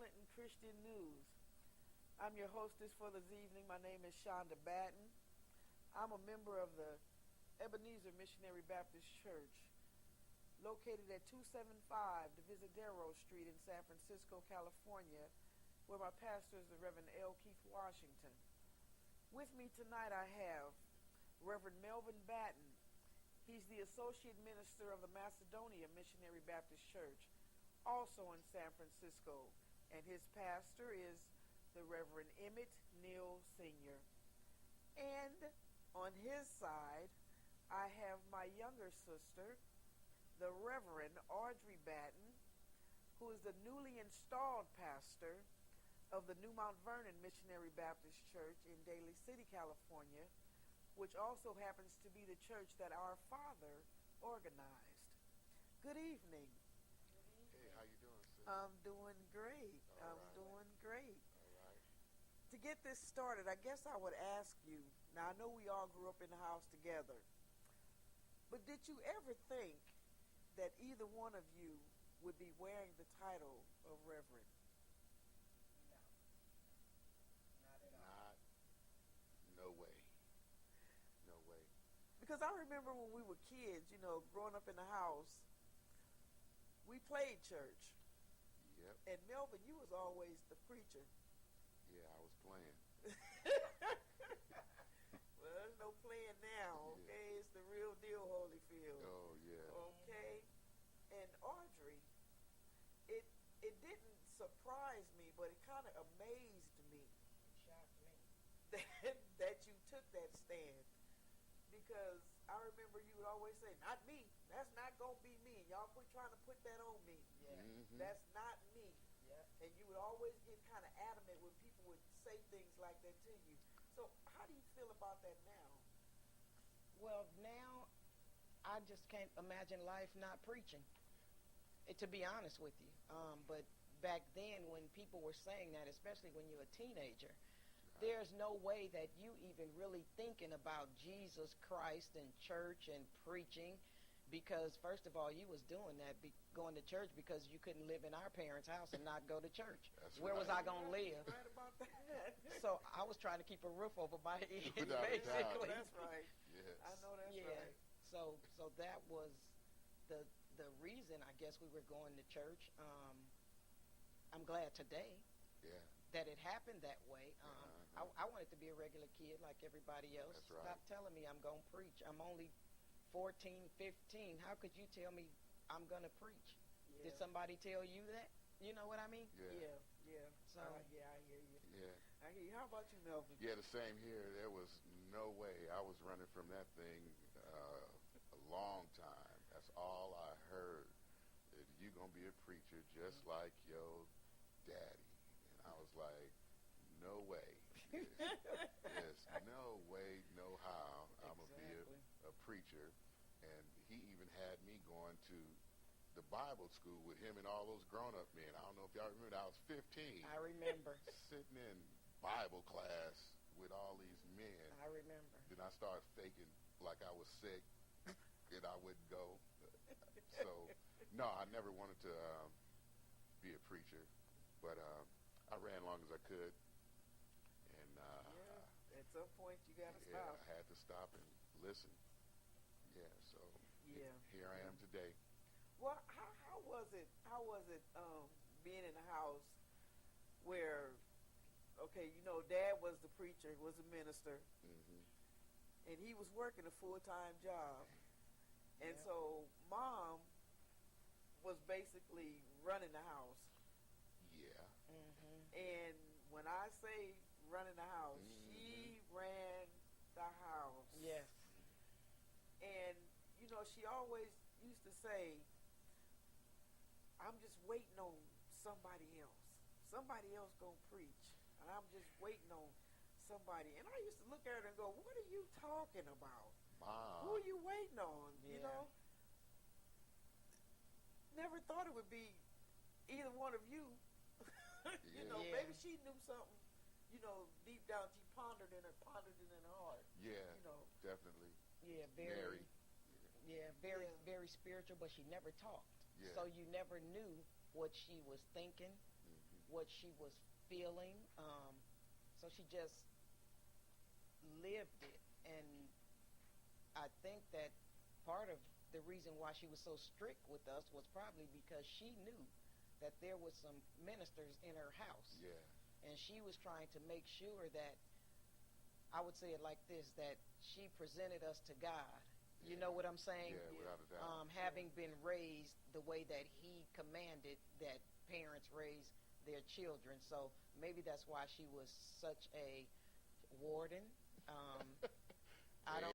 Mcclinton Christian News. I'm your hostess for this evening. My name is Shonda Batten. I'm a member of the Ebenezer Missionary Baptist Church, located at 275 Divisadero Street in San Francisco, California, where my pastor is the Reverend L. Keith Washington. With me tonight I have Reverend Melvin Batton. He's the Associate Minister of the Macedonia Missionary Baptist Church, also in San Francisco, and his pastor is the Reverend Emmitt, Neal Sr. And on his side, I have my younger sister, the Reverend Audrey Batten, who is the newly installed pastor of the New Mount Vernon Missionary Baptist Church in Daly City, California, which also happens to be the church that our father organized. Good evening. Hey, how you doing, sis? I'm doing great. Doing great. All right. To get this started, I guess I would ask you, now I know we all grew up in the house together, but did you ever think that either one of you would be wearing the title of Reverend? No way. No way. Because I remember when we were kids, growing up in the house, we played church. Yep. And Melvin, you was always the preacher. Yeah, I was playing. Well, there's no playing now, okay? Yeah. It's the real deal, Holyfield. Oh, yeah. Okay? And Audrey, it didn't surprise me, but it kind of amazed me. It shocked me. That you took that stand. Because I remember you would always say, not me. That's not going to be me. Y'all quit trying to put that on me. Yeah. Mm-hmm. That's not me. Yeah. And you would always get kind of adamant when people would say things like that to you. So how do you feel about that now? Well, now I just can't imagine life not preaching, to be honest with you. But back then when people were saying that, especially when you're a teenager, there's no way that you even really thinking about Jesus Christ and church and preaching, because first of all, you was doing that, going to church because you couldn't live in our parents' house and not go to church. Where was I going to live? Right about that. So I was trying to keep a roof over my head, Without a doubt. basically. That's right. Yes. I know that's Yeah. right. So that was the reason I guess we were going to church. I'm glad today Yeah. that it happened that way. I wanted to be a regular kid like everybody else. That's right. Stop telling me I'm going to preach. I'm only 14, 15. How could you tell me I'm going to preach? Yeah. Did somebody tell you that? You know what I mean? Yeah. Yeah. So Yeah, I hear you. Yeah. I hear you. How about you, Melvin? Yeah, the same here. There was no way. I was running from that thing a long time. That's all I heard. That you going to be a preacher just like your daddy. And I was like, no way. There's no way, no how I'm going to be a preacher. And he even had me going to the Bible school with him and all those grown-up men. I don't know if y'all remember, I was 15. I remember. Sitting in Bible class with all these men. I remember. Then I started faking like I was sick and I wouldn't go. So, no, I never wanted to be a preacher. But I ran long as I could. And At some point, you got to stop. I had to stop and listen. Yeah, so here I am today. Well, how was it? Being in a house where, okay, Dad was the preacher, was a minister, Mm-hmm. and he was working a full-time job, and Yeah. so Mom was basically running the house. Yeah. Mm-hmm. And when I say running the house, Mm-hmm. she ran the house. Yes. And, she always used to say, I'm just waiting on somebody else. Somebody else gonna preach. And I'm just waiting on somebody. And I used to look at her and go, what are you talking about? Mom. Who are you waiting on? Yeah. Never thought it would be either one of you. Yeah. Maybe she knew something, deep down she pondered it in her heart. Yeah, definitely. Yeah, Mary. very, Yeah. very spiritual, but she never talked. Yeah. So you never knew what she was thinking. Mm-hmm. what she was feeling. So she just lived it. And I think that part of the reason why she was so strict with us was probably because she knew that there was some ministers in her house. Yeah. And she was trying to make sure that, I would say it like this, that she presented us to God. You know what I'm saying? Yeah, without a doubt. Having been raised the way that he commanded that parents raise their children. So maybe that's why she was such a warden. I don't